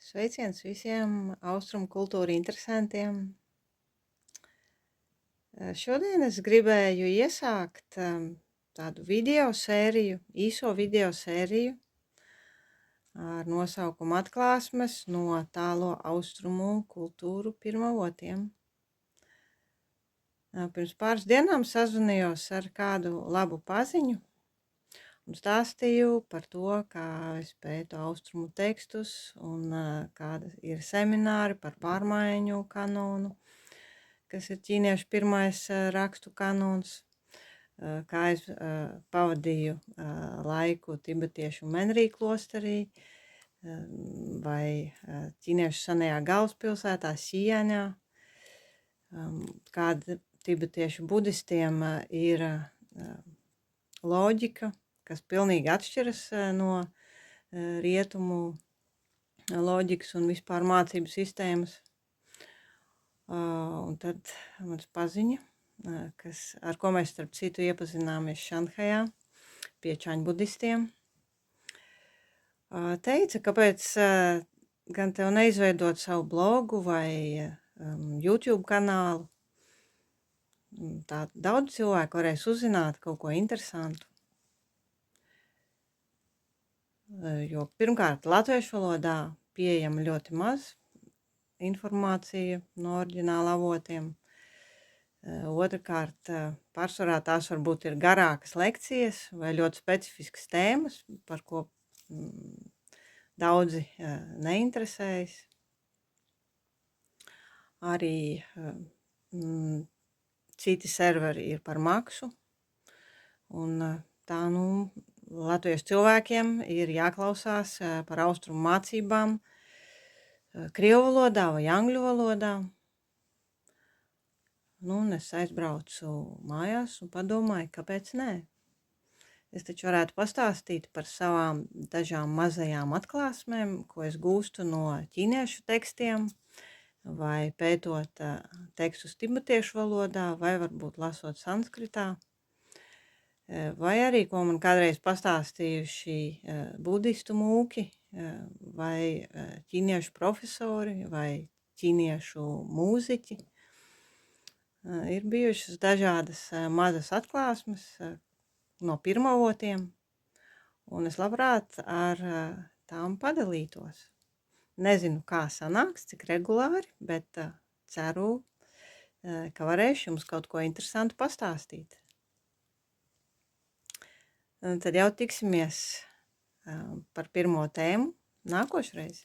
Sveiciens visiem austrumu kultūra interesantiem. Šodien es gribēju iesākt tādu video sēriju, īso video sēriju ar nosaukumu Atklāsmes no tālo austrumu kultūru pirmavotiem. Pirms pāris dienām sazvanījos ar kādu labu paziņu un stāstīju par to, kā es pētu austrumu tekstus un kāda ir semināri par pārmaiņu kanonu, kas ir ķīniešu pirmais rakstu kanons, kā es pavadīju laiku tibetiešu Menrī klosterī vai ķīniešu senajā galvaspilsētā Sijaņā, kāda tibetiešu budistiem ir loģika, kas pilnīgi atšķiras no rietumu loģikas un vispār mācību sistēmas. Un tad mans paziņa, ar ko mēs starp citu iepazināmies Šanhajā pie čaņu budistiem, teica, kāpēc gan tev neizveidot savu blogu vai YouTube kanālu. Tā daudz cilvēku varēs uzzināt kaut ko interesantu. Jo pirmkārt, latviešu valodā pieejama ļoti maz informācija no oriģināla avotiem. Otrakārt, pārsvarā tās varbūt ir garākas lekcijas vai ļoti specifiskas tēmas, par ko daudzi neinteresējas. Arī citi serveri ir par maksu, un tā, latviešu cilvēkiem ir jāklausās par austrumu mācībām krievu valodā vai angļu valodā. Un es aizbraucu mājās un padomāju, kāpēc nē. Es taču varētu pastāstīt par savām dažām mazajām atklāsmēm, ko es gūstu no ķīniešu tekstiem, vai pētot tekstus tibetiešu valodā, vai varbūt lasot sanskritā. Vai arī, ko man kādreiz pastāstījuši budistu mūki, vai ķīniešu profesori, vai ķīniešu mūziķi. Ir bijušas dažādas mazas atklāsmes no pirmavotiem, un es labprāt ar tām padalītos. Nezinu, kā sanāks, cik regulāri, bet ceru, ka varēšu jums kaut ko interesantu pastāstīt. Tad jau tiksimies par pirmo tēmu nākošreiz.